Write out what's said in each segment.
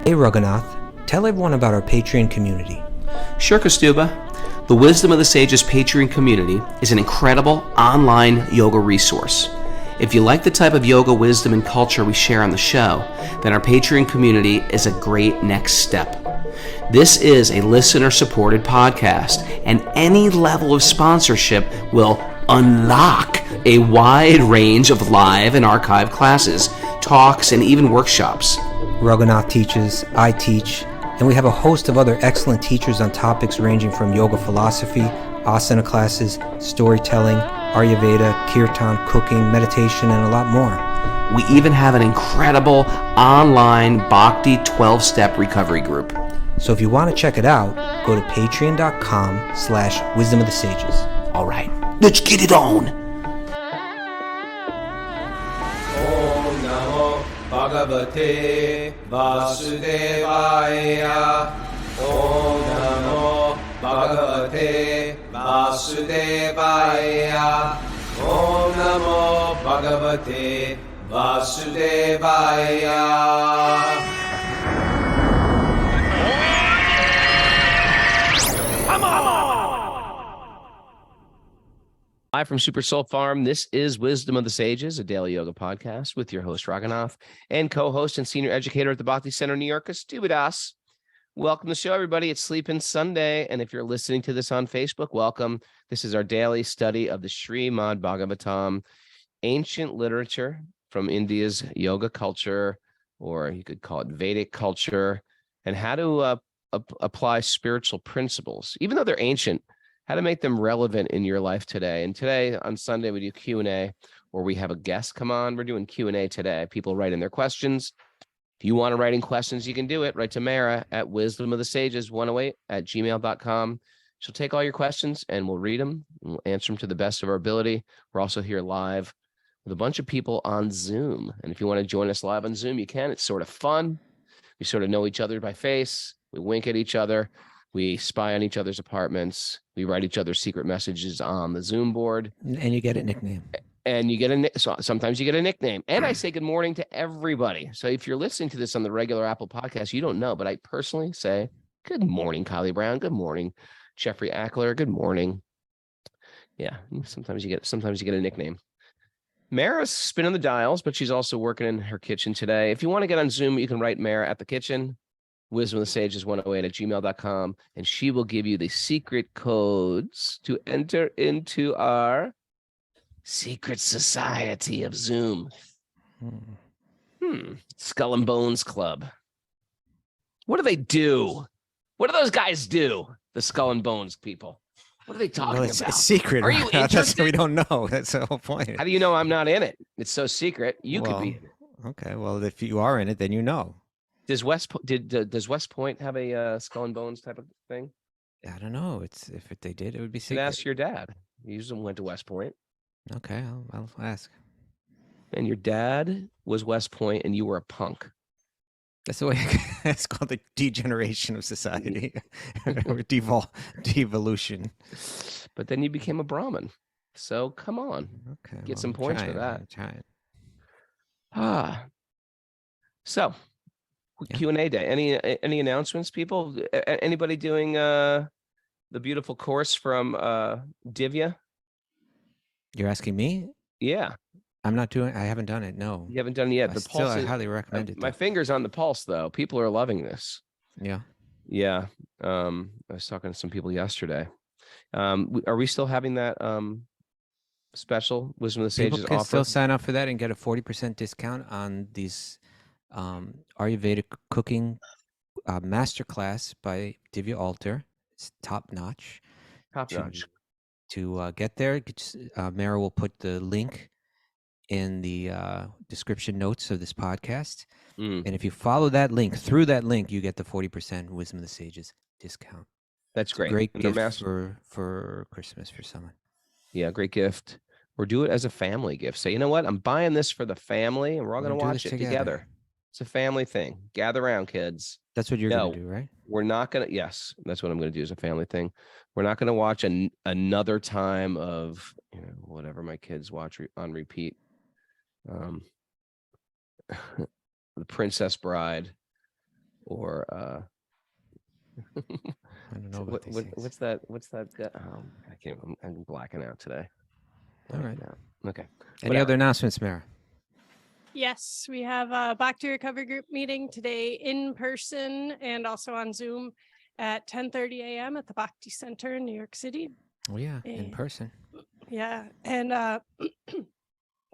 Hey Raghunath, tell everyone about our Patreon community. Sure, Kastuba. The Wisdom of the Sages Patreon community is an incredible online yoga resource. If you like the type of yoga wisdom and culture we share on the show, then our Patreon community is a great next step. This is a listener-supported podcast, and any level of sponsorship will unlock a wide range of live and archived classes, talks, and even workshops. Raghunath teaches, I teach, and we have a host of other excellent teachers on topics ranging from yoga philosophy, asana classes, storytelling, Ayurveda, kirtan, cooking, meditation, and a lot more. We even have an incredible online bhakti 12-step recovery group. So if you want to check it out, go to patreon.com/wisdom of the sages. All right, let's get it on. Om Namo Bhagavate Vasudevaya. Om Namo Bhagavate Vasudevaya. Om Namo Bhagavate Vasudevaya. Live from Super Soul Farm, this is Wisdom of the Sages, a daily yoga podcast with your host, Raghunath, and co-host and senior educator at the Bhakti Center, New York, Tattvas. Welcome to the show, everybody. It's Sleepin' Sunday, and if you're listening to this on Facebook, welcome. This is our daily study of the Srimad Bhagavatam, ancient literature from India's yoga culture, or you could call it Vedic culture, and how to apply spiritual principles, even though they're ancient, how to make them relevant in your life today. And today on Sunday, we do Q&A, where we have a guest come on. We're doing Q&A today. People write in their questions. If you want to write in questions, you can do it. Write to Mara at wisdomofthesages108@gmail.com. She'll take all your questions and we'll read them and we'll answer them to the best of our ability. We're also here live with a bunch of people on Zoom. And if you want to join us live on Zoom, you can. It's sort of fun. We sort of know each other by face. We wink at each other. We spy on each other's apartments. We write each other's secret messages on the Zoom board. And you get a nickname. And you get so sometimes you get a nickname. And I say good morning to everybody. So if you're listening to this on the regular Apple podcast, you don't know, but I personally say good morning, Kylie Brown. Good morning, Jeffrey Ackler. Good morning. Yeah, sometimes you get a nickname. Mara's spinning the dials, but she's also working in her kitchen today. If you want to get on Zoom, you can write Mara at the kitchen. Wisdom of the Sages 108@gmail.com, and she will give you the secret codes to enter into our secret society of Zoom. Skull and Bones Club. What do they do? What do those guys do? The Skull and Bones people. What are they talking about? It's secret. Are you interested? We don't know. That's the whole point. How do you know I'm not in it? It's so secret. You could be in it. Okay, well, if you are in it, then you know. Does West Point have a Skull and Bones type of thing? I don't know. If they did, it would be You secret. can ask your dad. He usually went to West Point. Okay, I'll ask. And your dad was West Point, and you were a punk. That's the way it's called, the degeneration of society, or devolution. But then you became a Brahmin. So come on, get some points for that. So Q&A day. Any announcements, people? Anybody doing the beautiful course from Divya? You're asking me? Yeah. I haven't done it. No. You haven't done it yet. I highly recommend it. My finger's on the pulse, though. People are loving this. Yeah. Yeah. I was talking to some people yesterday. Are we still having that special Wisdom of the Sages People can offer? still sign up for that and get a 40% discount on these Ayurvedic cooking masterclass by Divya Alter. It's top notch. To get there, Mara will put the link in the description notes of this podcast. And if you follow that link, through that link, you get the 40% Wisdom of the Sages discount. That's great. Great gift for Christmas for someone. Yeah, great gift. Or do it as a family gift. Say, you know what? I'm buying this for the family, and we're all going to watch it together. It's a family thing. Gather around, kids. That's what you're going to do, right? We're not going to. Yes, that's what I'm going to do as a family thing. We're not going to watch another time of whatever my kids watch on repeat. The Princess Bride, or I don't know about these things. what's that? I can't. I'm blacking out today. All right. Blacking out. Okay. Any Whatever. other announcements, Mara? Yes, we have a Bhakti Recovery Group meeting today in person and also on Zoom at 10:30 a.m. at the Bhakti Center in New York City. Oh yeah, in And- person. Yeah, and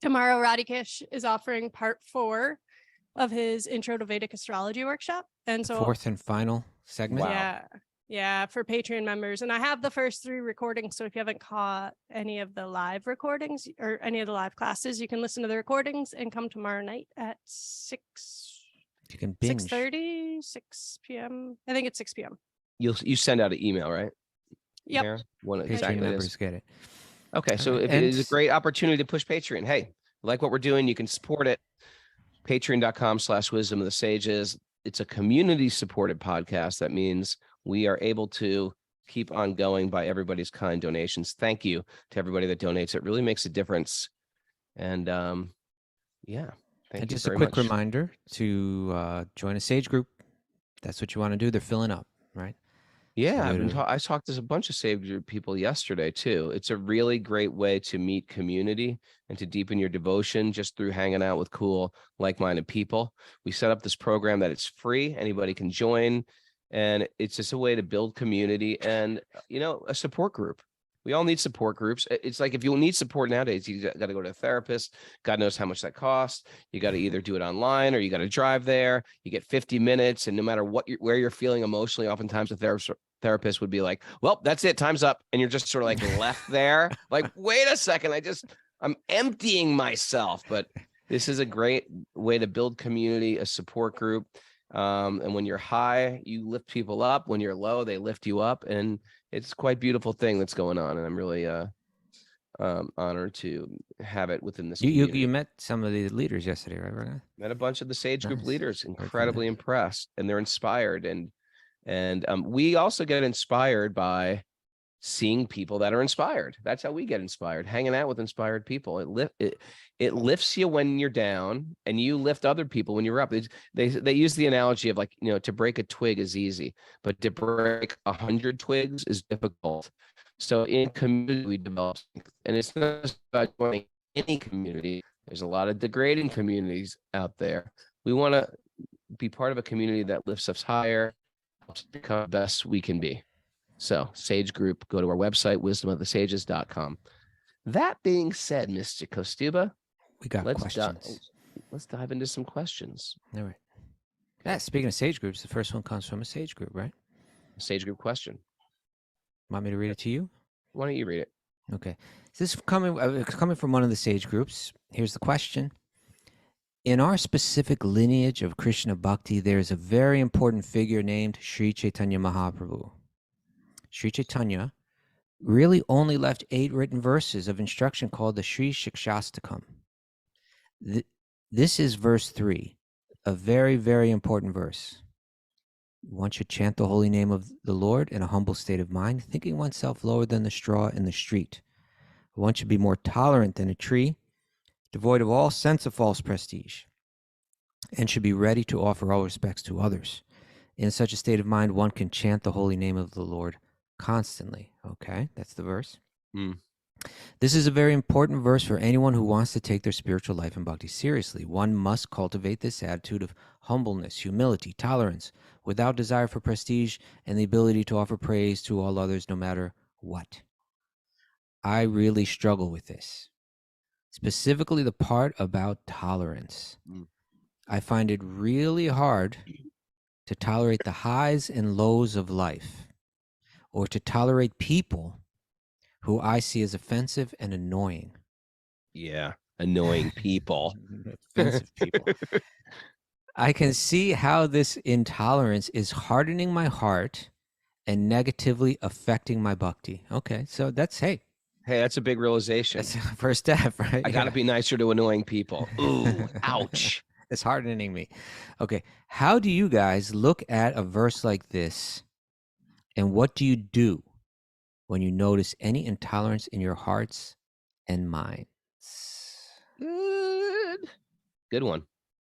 tomorrow Radikesh is offering part 4 of his Intro to Vedic Astrology workshop, and so Fourth and final segment. Wow. yeah, for Patreon members. And I have the first 3 recordings, so if you haven't caught any of the live recordings or any of the live classes, you can listen to the recordings and come tomorrow night at 6 You can binge. 6:30, 6 p.m. I think it's 6 p.m. You send out an email, right? Yep. Mara? What Patreon exactly it is. members get it. Okay, so Alright, if it is a and- great opportunity to push Patreon. Hey, like what we're doing, you can support it. Patreon.com/wisdom of the sages. It's a community supported podcast. That means we are able to keep on going by everybody's kind donations. Thank you to everybody that donates. It really makes a difference. And yeah, thank And you just a very quick much. reminder to join a Sage group. That's what you want to do. They're filling up, right? Yeah, So I talked to a bunch of Saved Group people yesterday too. It's a really great way to meet community and to deepen your devotion just through hanging out with cool, like-minded people. We set up this program that it's free, anybody can join, and it's just a way to build community and a support group. We all need support groups. It's like if you need support nowadays, you got to go to a therapist. God knows how much that costs. You got to either do it online or you got to drive there. You get 50 minutes, and no matter where you're feeling emotionally, oftentimes the therapist would be like, "Well, that's it, time's up," and you're just sort of like left there. Like, wait a second, I'm emptying myself. But this is a great way to build community, a support group. And when you're high, you lift people up. When you're low, they lift you up, and it's quite beautiful thing that's going on. And I'm really honored to have it within this community. You met some of the leaders yesterday, right? Raghunath? Met a bunch of the Sage Group Nice. leaders, from incredibly them. impressed, and they're inspired. And we also get inspired by seeing people that are inspired. That's how we get inspired, hanging out with inspired people. It lifts you when you're down, and you lift other people when you're up. They use the analogy of, like, to break a twig is easy, but to break 100 twigs is difficult. So in community, we develop strength. And it's not just about joining any community. There's a lot of degrading communities out there. We want to be part of a community that lifts us higher, helps us become the best we can be. So Sage Group, go to our website, wisdomofthesages.com. That being said, Mr. Kostuba, We got questions. let's dive into some questions. All right. Yeah, speaking of Sage groups, the first one comes from a Sage group, right? Sage Group question. Want me to read it to you? Why don't you read it? Okay. This is coming from one of the Sage groups. Here's the question. In our specific lineage of Krishna Bhakti, there is a very important figure named Sri Chaitanya Mahaprabhu. Sri Chaitanya really only left 8 written verses of instruction called the Sri Shikshastakam. This is verse 3, a very, very important verse. One should chant the holy name of the Lord in a humble state of mind, thinking oneself lower than the straw in the street. One should be more tolerant than a tree, devoid of all sense of false prestige, and should be ready to offer all respects to others. In such a state of mind, one can chant the holy name of the Lord constantly. Okay, that's the verse. This is a very important verse for anyone who wants to take their spiritual life and bhakti seriously. One must cultivate this attitude of humbleness, humility, tolerance, without desire for prestige, and the ability to offer praise to all others no matter what. I really struggle with this, specifically the part about tolerance. I find it really hard to tolerate the highs and lows of life, or to tolerate people who I see as offensive and annoying. Yeah, annoying people. Offensive people. I can see how this intolerance is hardening my heart and negatively affecting my bhakti. Okay, so that's, hey, that's a big realization. that's the first step, right? I got to be nicer to annoying people. Ooh, ouch. It's hardening me. Okay, how do you guys look at a verse like this, and what do you do when you notice any intolerance in your hearts and minds? Good one.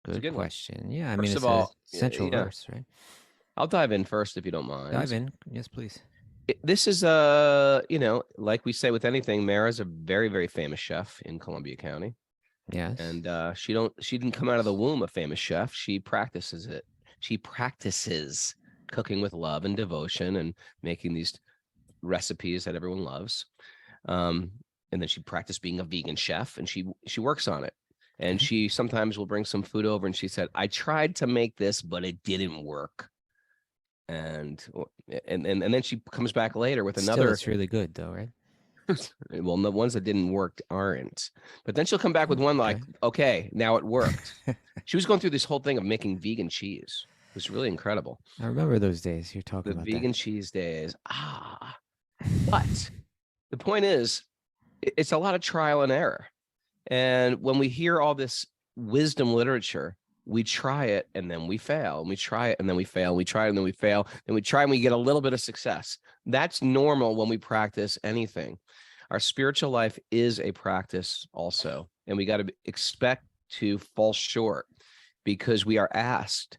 It's a Good good one. question. Yeah, I mean, First it's of all, a central yeah, verse, right? I'll dive in first if you don't mind. Dive in. Yes, please. This is like we say with anything, Mara's a very, very famous chef in Columbia County. Yes. And she didn't come out of the womb a famous chef. She practices it. She practices cooking with love and devotion and making these recipes that everyone loves. And then she practiced being a vegan chef, and she works on it. And she sometimes will bring some food over, and she said, "I tried to make this, but it didn't work." And then she comes back later with Still, another. it's really good, though, right? Well, the ones that didn't work aren't. But then she'll come back with one like, okay, now it worked. She was going through this whole thing of making vegan cheese. It was really incredible. I remember those days. You're talking The about vegan cheese days. But the point is, it's a lot of trial and error. And when we hear all this wisdom literature, we try it and then we fail, and we try it and then we fail, and we try it and then we fail, and we try and we get a little bit of success. That's normal when we practice anything. Our spiritual life is a practice also, and we got to expect to fall short because we are asked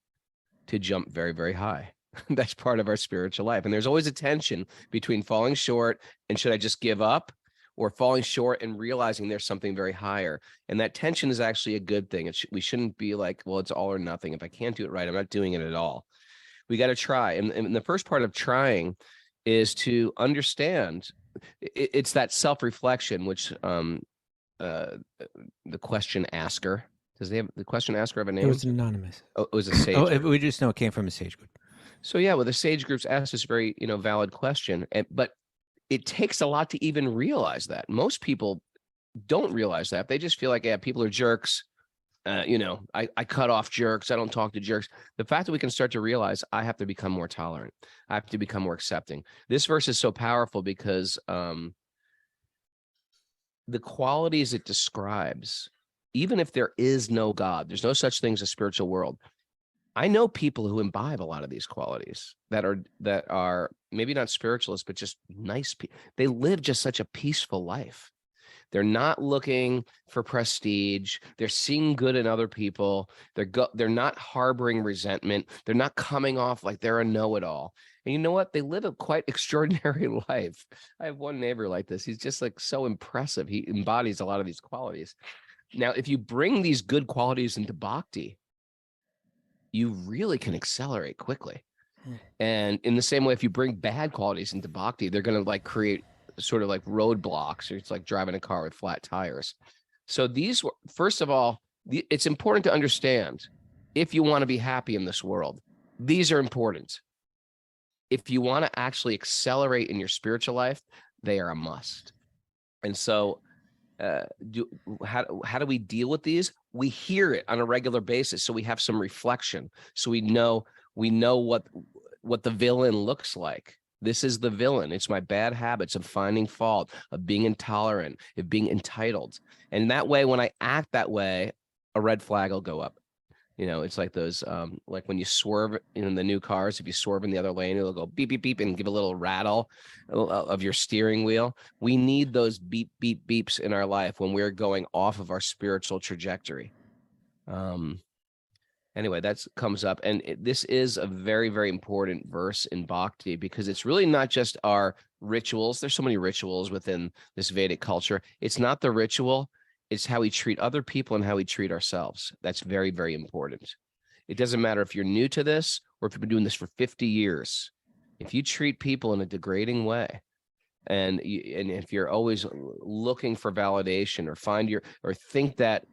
to jump very, very high. That's part of our spiritual life. And there's always a tension between falling short and should I just give up, or falling short and realizing there's something very higher. And that tension is actually a good thing. We shouldn't be like, well, it's all or nothing. If I can't do it right, I'm not doing it at all. We got to try. And the first part of trying is to understand. It's that self-reflection, which the question asker, does they have the question asker have a name? It was anonymous. Oh, it was a sage. We just know it came from a sage group. So yeah, well, the sage groups asked this very, valid question, but it takes a lot to even realize that. Most people don't realize that. They just feel like, yeah, people are jerks. I cut off jerks. I don't talk to jerks. The fact that we can start to realize I have to become more tolerant. I have to become more accepting. This verse is so powerful because the qualities it describes, even if there is no God, there's no such thing as a spiritual world. I know people who imbibe a lot of these qualities that are maybe not spiritualists, but just nice people. They live just such a peaceful life. They're not looking for prestige. They're seeing good in other people. They're not harboring resentment. They're not coming off like they're a know-it-all. And you know what? They live a quite extraordinary life. I have one neighbor like this. He's just like so impressive. He embodies a lot of these qualities. Now, if you bring these good qualities into bhakti, you really can accelerate quickly. And in the same way, if you bring bad qualities into bhakti, they're going to like create sort of like roadblocks. It's like driving a car with flat tires. So these were, first of all, it's important to understand if you want to be happy in this world, these are important. If you want to actually accelerate in your spiritual life, they are a must. And so how do we deal with these? We hear it on a regular basis, so we have some reflection, so we know what the villain looks like. This is the villain. It's my bad habits of finding fault, of being intolerant, of being entitled. And that way, when I act that way, a red flag will go up. It's like those, like when you swerve in the new cars, if you swerve in the other lane, it'll go beep, beep, beep, and give a little rattle of your steering wheel. We need those beep, beep, beeps in our life when we're going off of our spiritual trajectory. Anyway, that comes up. And this is a very, very important verse in bhakti because it's really not just our rituals. There's so many rituals within this Vedic culture. It's not the ritual. It's how we treat other people and how we treat ourselves. That's very, very important. It doesn't matter if you're new to this or if you've been doing this for 50 years. If you treat people in a degrading way, and if you're always looking for validation or think that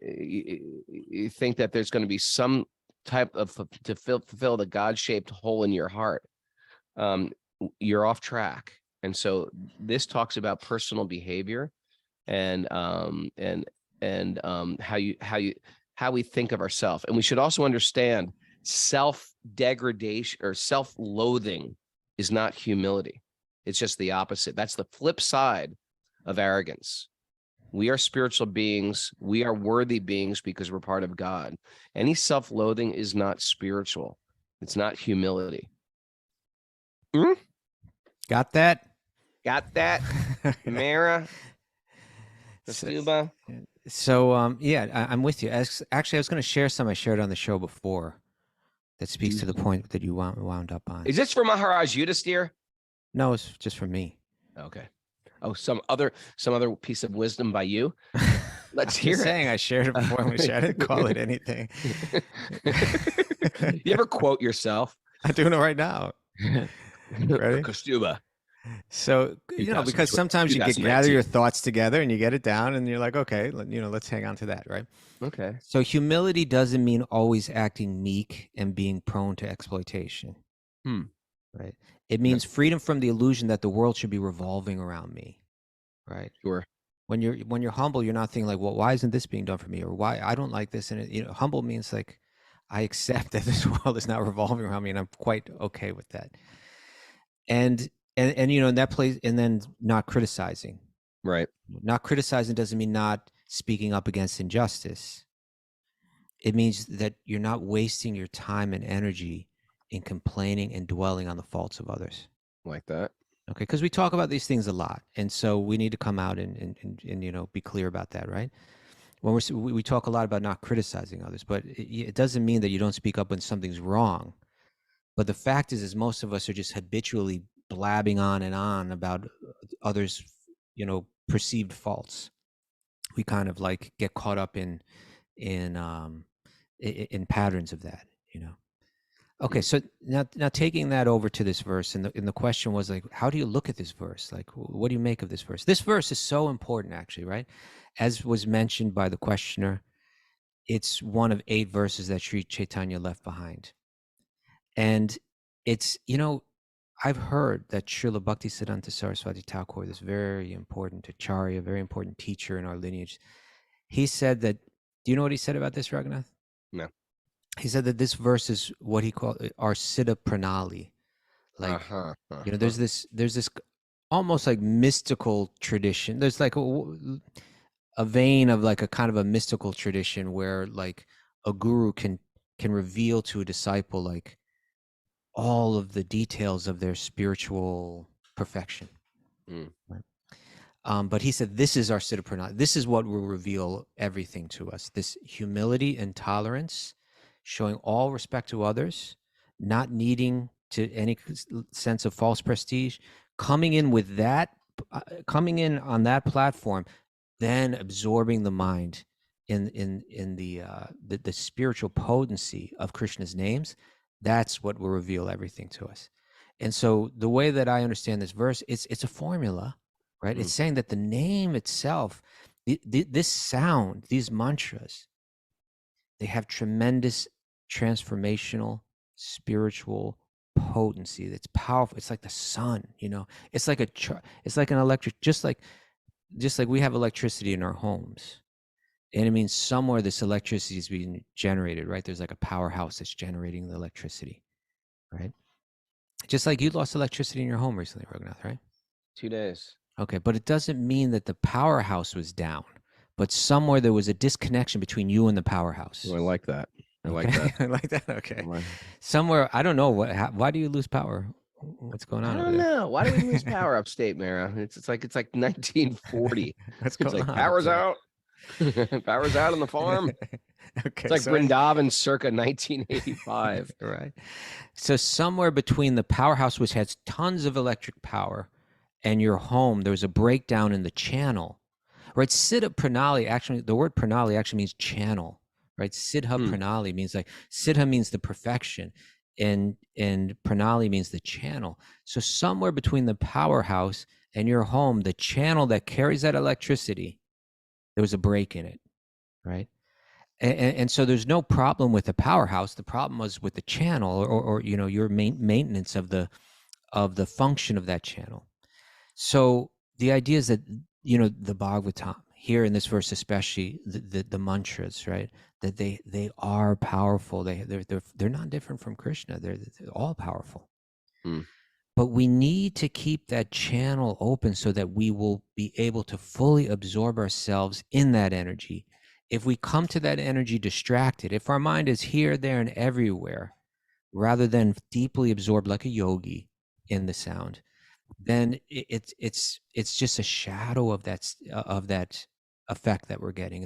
you think that there's going to be some type of to fulfill the God-shaped hole in your heart, you're off track. And so this talks about personal behavior and how we think of ourselves. And we should also understand self-degradation or self-loathing is not humility. It's just the opposite. That's the flip side of arrogance. We are spiritual beings. We are worthy beings because we're part of God. Any self-loathing is not spiritual. It's not humility. Got that? Got that? Mara? Stuba? So yeah, I'm with you. Actually, I was going to share some I shared on the show before that speaks to the point that you wound up on. Is this for Maharaj Yudhisthira? No, it's just for me. Okay. Oh, some other piece of wisdom by you. Let's I'm hear just it. saying I shared it before. I didn't call it anything. You ever quote yourself? I'm doing it right now. Ready? Kostuba. So, because sometimes you gather your thoughts together and you get it down and you're like, okay, let's hang on to that, right? Okay. So humility doesn't mean always acting meek and being prone to exploitation. Right? It means freedom from the illusion that the world should be revolving around me. Right? Sure. When you're humble, you're not thinking like, well, why isn't this being done for me? Or why I don't like this. And humble means like, I accept that this world is not revolving around me and I'm quite okay with that. And in that place, and then not criticizing. Right. Not criticizing doesn't mean not speaking up against injustice. It means that you're not wasting your time and energy in complaining and dwelling on the faults of others. Like that. Okay, because we talk about these things a lot, and so we need to come out and be clear about that, right? When we talk a lot about not criticizing others, but it doesn't mean that you don't speak up when something's wrong. But the fact is most of us are just habitually blabbing on and on about others, perceived faults. We kind of like get caught up in patterns of that, Okay, so now taking that over to this verse, and the question was like, how do you look at this verse? Like, what do you make of this verse? This verse is so important, actually, right? As was mentioned by the questioner, it's one of 8 verses that Sri Chaitanya left behind. And it's, I've heard that Srila Bhaktisiddhanta Saraswati Thakur, this very important acharya, very important teacher in our lineage, he said that, do you know what he said about this, Raghunath? No. He said that this verse is what he called our Siddha Pranali. Like, there's this almost like mystical tradition. There's like a vein of like a kind of a mystical tradition where like a guru can reveal to a disciple like all of the details of their spiritual perfection. Right? But he said, this is our Siddha Pranali. This is what will reveal everything to us. This humility and tolerance, showing all respect to others, not needing to any sense of false prestige, coming in with that, coming in on that platform, then absorbing the mind in the spiritual potency of Krishna's names. That's what will reveal everything to us. And so the way that I understand this verse, it's a formula, right? It's saying that the name itself, this sound, these mantras, they have tremendous transformational spiritual potency. That's powerful. It's like the sun, it's like it's like an electric, just like we have electricity in our homes. And it means somewhere this electricity is being generated, right? There's like a powerhouse that's generating the electricity, right? Just like you lost electricity in your home recently, Raghunath, right? 2 days. Okay, but it doesn't mean that the powerhouse was down, but somewhere there was a disconnection between you and the powerhouse. Oh, I like that. I like that. I like that. Okay. Somewhere, I don't know why do you lose power? What's going on? I don't know. Why do we lose power upstate, Mara? It's like 1940. What's It's going like on? power's out. Power's out on the farm. Okay. It's like Vrindavan circa 1985. Right. So somewhere between the powerhouse, which has tons of electric power, and your home, there was a breakdown in the channel. Right. Siddha Pranali, actually, the word Pranali actually means channel. Right. Siddha Pranali means like, Siddha means the perfection, and Pranali means the channel. So somewhere between the powerhouse and your home, the channel that carries that electricity, there was a break in it. Right. And so there's no problem with the powerhouse. The problem was with the channel, or your maintenance of the function of that channel. So the idea is that the Bhagavatam here in this verse, especially the mantras, right? That they are powerful. They're not different from Krishna. They're all powerful. But we need to keep that channel open so that we will be able to fully absorb ourselves in that energy. If we come to that energy distracted, if our mind is here, there, and everywhere, rather than deeply absorbed like a yogi in the sound, then it's just a shadow of that effect that we're getting.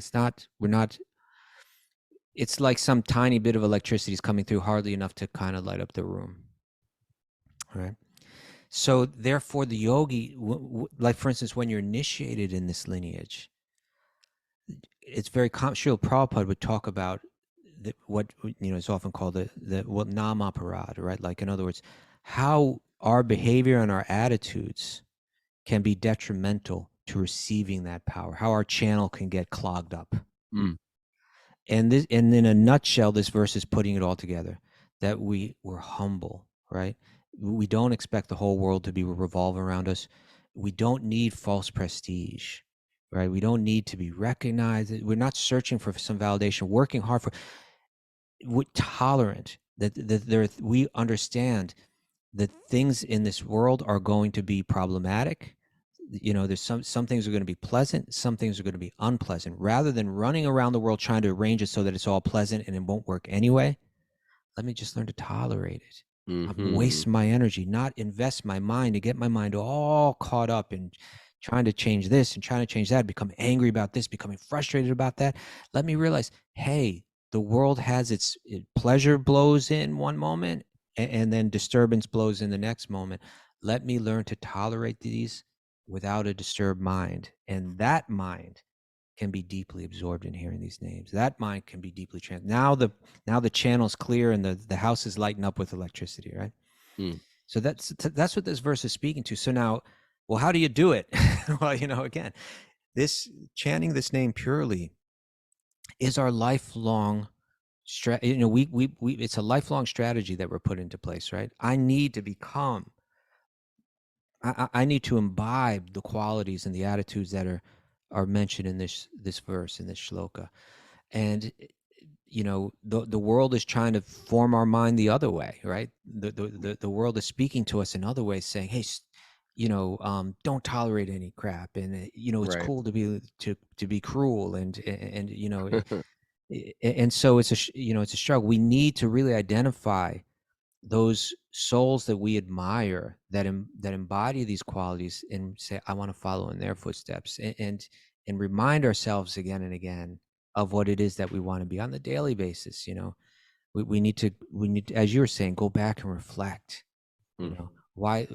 It's like some tiny bit of electricity is coming through, hardly enough to kind of light up the room. Right. So therefore the yogi, like for instance, when you're initiated in this lineage, it's very common. Srila Prabhupada would talk about what is often called the nama aparad, right? Like in other words, how our behavior and our attitudes can be detrimental to receiving that power, how our channel can get clogged up. Mm. And in a nutshell, this verse is putting it all together, that we're humble, right? We don't expect the whole world to be revolve around us. We don't need false prestige, right? We don't need to be recognized. We're not searching for some validation, working hard for, we're tolerant, that we understand that things in this world are going to be problematic. There's some things are going to be pleasant, some things are going to be unpleasant. Rather than running around the world trying to arrange it so that it's all pleasant and it won't work anyway, let me just learn to tolerate it. Mm-hmm. Waste my energy, not invest my mind to get my mind all caught up in trying to change this and trying to change that, become angry about this, becoming frustrated about that. Let me realize, hey, the world has its pleasure blows in one moment and then disturbance blows in the next moment. Let me learn to tolerate these without a disturbed mind. And that mind can be deeply absorbed in hearing these names. That mind can be deeply now the channel's clear and the house is lighting up with electricity, right? Mm. So that's what this verse is speaking to. So now, well, how do you do it? Well, again, this chanting this name purely is our lifelong it's a lifelong strategy that we're put into place, right? I need to become, I need to imbibe the qualities and the attitudes that are mentioned in this verse, in this shloka. And the world is trying to form our mind the other way, right? The world is speaking to us in other ways, saying, hey, don't tolerate any crap, and it's Right. cool to be cruel, and and so it's a struggle. We need to really identify those souls that we admire that embody these qualities and say, I want to follow in their footsteps, and remind ourselves again and again of what it is that we want to be on the daily basis. We need to, as you were saying, go back and reflect. Why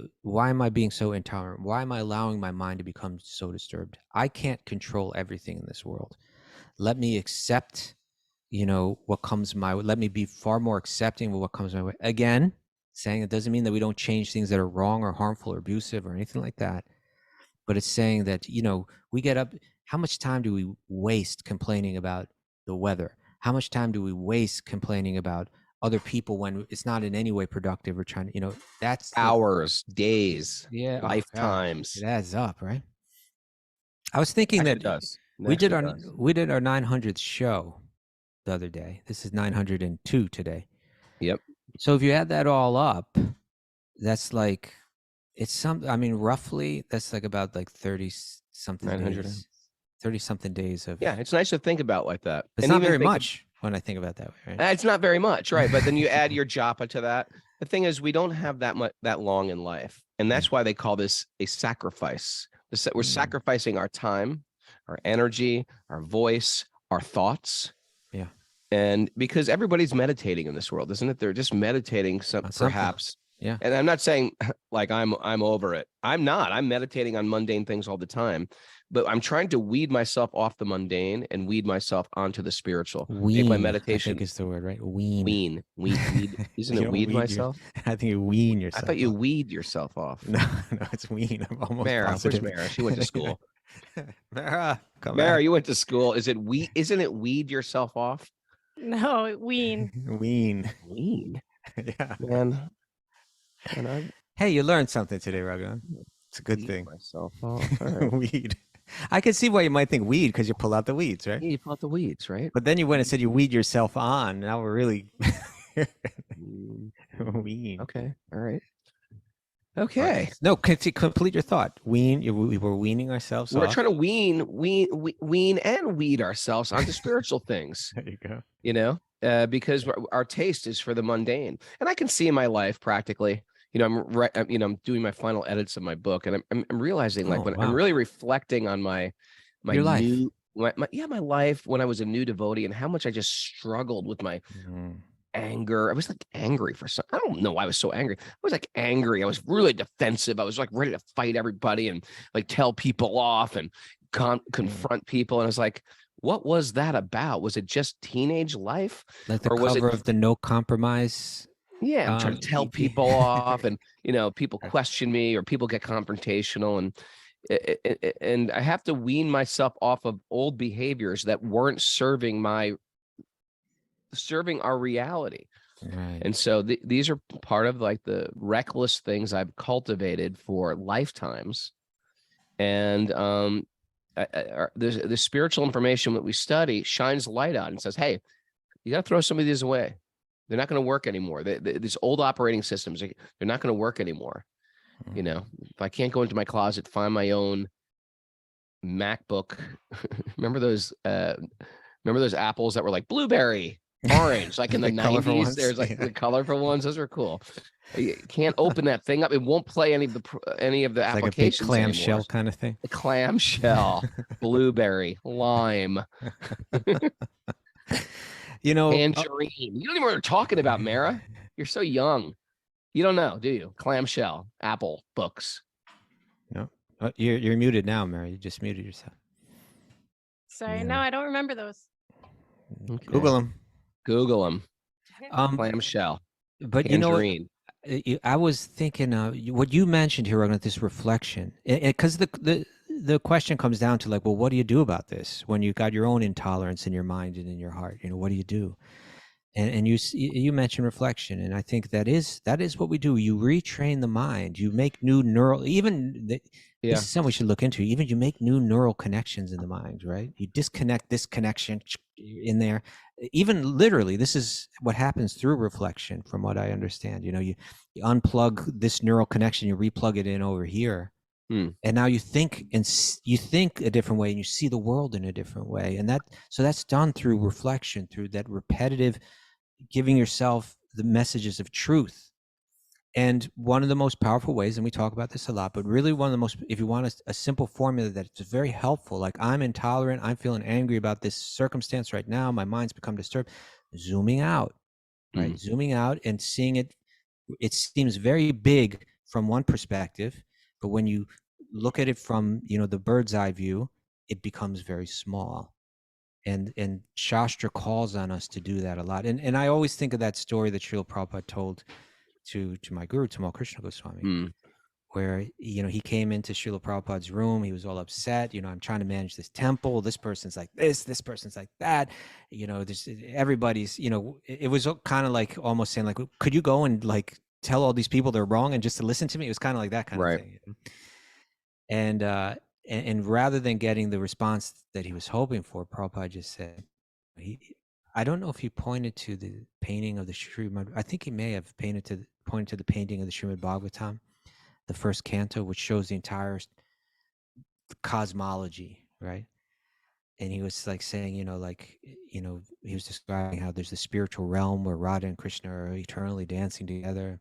am I being so intolerant? Why am I allowing my mind to become so disturbed? I can't control everything in this world. Let me accept what comes my way. Let me be far more accepting of what comes my way. Again, saying it doesn't mean that we don't change things that are wrong or harmful or abusive or anything like that. But it's saying that, we get up. How much time do we waste complaining about the weather? How much time do we waste complaining about other people when it's not in any way productive or trying to, that's hours, days, yeah, lifetimes. It adds up, right? I was thinking Actually, that it does. we did our 900th show the other day. This is 902 today. Yep. So if you add that all up, that's like, roughly that's like about like 30 something 900 days. 30 something days of. Yeah, it's nice to think about like that. It's not very much when I think about that way, right? It's not very much, right? But then you add your japa to that. The thing is, we don't have that long in life, and that's why they call this a sacrifice. We're sacrificing our time, our energy, our voice, our thoughts. Yeah. And because everybody's meditating in this world, isn't it? They're just meditating perhaps. Yeah. And I'm not saying like I'm over it. I'm not. I'm meditating on mundane things all the time, but I'm trying to weed myself off the mundane and weed myself onto the spiritual. Make my meditation. I think is the word, right? Weed. Isn't it weed myself? I think you wean yourself. I thought you weed yourself off. No, it's wean. I'm almost Where's positive. Mara? She went to school. Mara, you went to school. Isn't it weed yourself off? No, wean. Wean. Yeah. Man. Hey, you learned something today, Raghunath. It's a good thing. Myself off. Right. Weed. I can see why you might think weed, because you pull out the weeds, right? Yeah, you pull out the weeds, right? But then you went and said you weed yourself on. Now we're really wean. Okay. All right. Okay. No, complete your thought. Wean. We were weaning ourselves off. We're trying to wean and weed ourselves onto spiritual things. There you go. Because our taste is for the mundane, and I can see in my life practically. I'm doing my final edits of my book, and I'm realizing I'm really reflecting on my your life. my life when I was a new devotee and how much I just struggled with my anger. I was like angry for some. I don't know why I was so angry. I was like angry. I was really defensive. I was like ready to fight everybody and like tell people off and confront people. And I was like, what was that about? Was it just teenage life? Like the Or was it? cover of the No Compromise. Yeah, I'm trying to tell EP. people off, and people question me or people get confrontational, and I have to wean myself off of old behaviors that weren't serving our reality. Right. And so these are part of like the reckless things I've cultivated for lifetimes. And the spiritual information that we study shines light on and says, hey, you got to throw some of these away. They're not going to work anymore. These old operating systems, they're not going to work anymore. If I can't go into my closet, find my own MacBook. remember those apples that were like blueberry, orange, like in the 90s? There's like the colorful ones. Those are cool. You can't open that thing up. It won't play any of the it's applications. Like a big clamshell anymore. kind of thing. A clamshell, blueberry, lime. Tangerine. You don't even know what they're talking about, Mara. You're so young. You don't know, do you? Clamshell, apple, books. No, you're muted now, Mara. You just muted yourself. Sorry, no, I don't remember those. Okay. Google them. Clamshell. But tangerine. I was thinking what you mentioned here on this reflection, because the question comes down to like, well, what do you do about this when you got your own intolerance in your mind and in your heart? What do you do? And you mentioned reflection, and I think that is what we do. You retrain the mind. You make new neural. This is something we should look into. Even you make new neural connections in the mind, right? You disconnect this connection in there. Even literally, this is what happens through reflection, from what I understand. You unplug this neural connection, you replug it in over here. And now you think a different way, and you see the world in a different way, and that's done through reflection, through that repetitive giving yourself the messages of truth. And one of the most powerful ways, and we talk about this a lot, but really one of the most, if you want a simple formula that's very helpful, like I'm intolerant, I'm feeling angry about this circumstance right now, my mind's become disturbed, zooming out, right? Zooming out and seeing it seems very big from one perspective, but when you look at it from, the bird's eye view, it becomes very small. And Shastra calls on us to do that a lot. And I always think of that story that Srila Prabhupada told to my guru, Tamal Krishna Goswami, where, he came into Srila Prabhupada's room. He was all upset. I'm trying to manage this temple. This person's like this person's like that. Everybody's, it was kind of like almost saying like, could you go and like tell all these people they're wrong and just to listen to me? It was kind of like that kind of thing. And rather than getting the response that he was hoping for, Prabhupada just said, I don't know if he pointed to the painting of the Srimad. I think he may have pointed to the painting of the Srimad Bhagavatam, the first canto, which shows the entire cosmology, right? And he was like saying, he was describing how there's the spiritual realm where Radha and Krishna are eternally dancing together.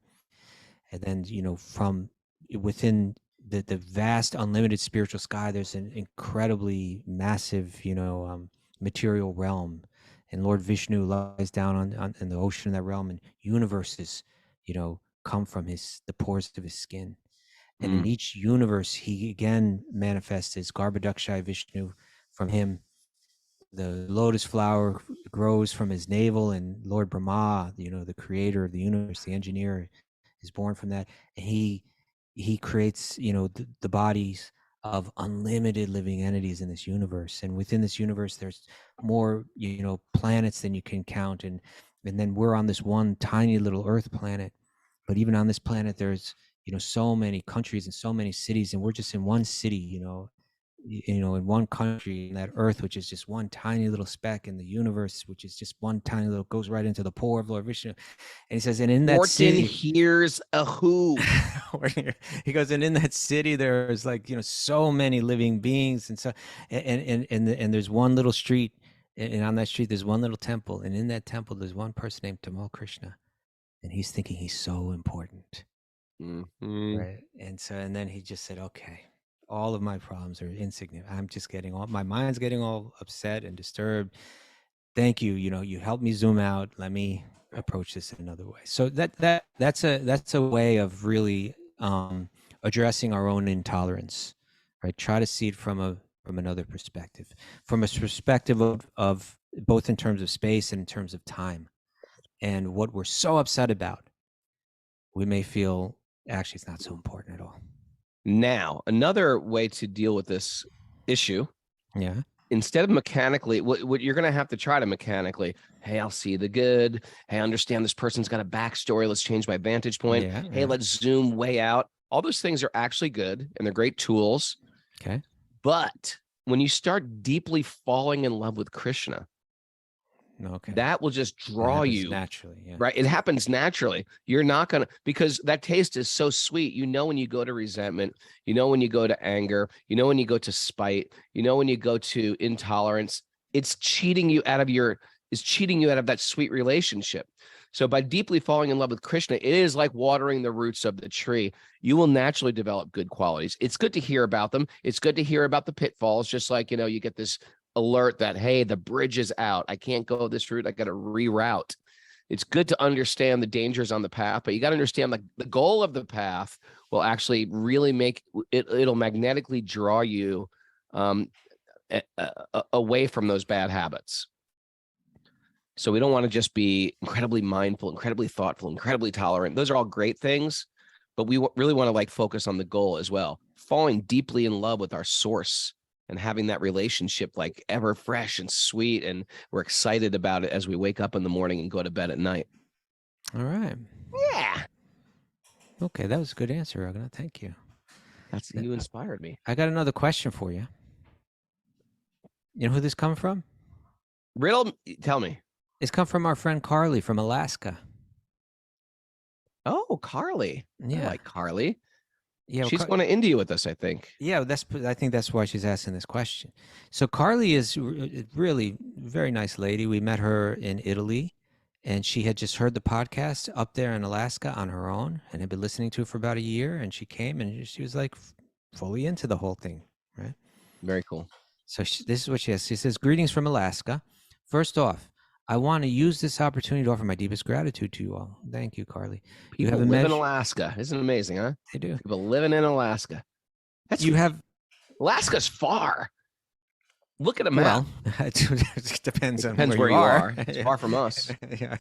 And then, from within the vast unlimited spiritual sky, there's an incredibly massive material realm, and Lord Vishnu lies down on in the ocean of that realm, and universes come from the pores of his skin, and in each universe he again manifests as Garbhodakshaya Vishnu. From him the lotus flower grows from his navel, and Lord Brahma, the creator of the universe, the engineer, is born from that, and he creates the bodies of unlimited living entities in this universe. And within this universe there's more planets than you can count, and then we're on this one tiny little earth planet, but even on this planet there's so many countries and so many cities, and we're just in one city, in one country, in that earth, which is just one tiny little speck in the universe, which is just one tiny little, goes right into the pore of Lord Vishnu. And he says, and in that Morton city, here's a who. He goes, and in that city there's like so many living beings, and so and there's one little street, and on that street there's one little temple, and in that temple there's one person named Tamal Krishna, and he's thinking he's so important, right? And then he just said, okay, All of my problems are insignificant. I'm just getting all, my mind's getting all upset and disturbed. Thank you. You helped me zoom out. Let me approach this in another way. So that's a way of really addressing our own intolerance, right? Try to see it from another perspective, from a perspective of both in terms of space and in terms of time. And what we're so upset about, we may feel actually it's not so important at all. Now, another way to deal with this issue, Yeah. instead of mechanically, what you're going to have to try to mechanically, hey, I'll see the good. Hey, I understand this person's got a backstory. Let's change my vantage point. Yeah, Hey, yeah. let's zoom way out. All those things are actually good and they're great tools. Okay. But when you start deeply falling in love with Krishna, Okay. that will just That draw happens you naturally. Yeah. right. It happens naturally. You're not going to, because that taste is so sweet. When you go to resentment, when you go to anger, when you go to spite, when you go to intolerance, it's cheating you out of that sweet relationship. So by deeply falling in love with Krishna, it is like watering the roots of the tree. You will naturally develop good qualities. It's good to hear about them. It's good to hear about the pitfalls, just like, you get this alert that, hey, the bridge is out. I can't go this route. I got to reroute. It's good to understand the dangers on the path, but you got to understand the goal of the path will actually really make it, it'll magnetically draw you away from those bad habits. So we don't want to just be incredibly mindful, incredibly thoughtful, incredibly tolerant. Those are all great things, but we really want to focus on the goal as well. Falling deeply in love with our source and having that relationship ever fresh and sweet. And we're excited about it as we wake up in the morning and go to bed at night. All right. Yeah. Okay, that was a good answer, Raghunath. Thank you. You inspired me. I got another question for you. You know who this come from? Riddle, tell me. It's come from our friend Carly from Alaska. Oh, Carly. Yeah. I like Carly. Yeah, she's going to India with us, I think. Yeah, I think that's why she's asking this question. So Carly is really very nice lady. We met her in Italy, and she had just heard the podcast up there in Alaska on her own and had been listening to it for about a year. And she came and she was fully into the whole thing, right? Very cool. So this is what she has. She says, "Greetings from Alaska. First off, I want to use this opportunity to offer my deepest gratitude to you all." Thank you, Carly. People live in Alaska. Isn't it amazing, huh? They do. People living in Alaska. Alaska's far. Look at a map. Well, it depends on where you are. It's far from us. Yeah.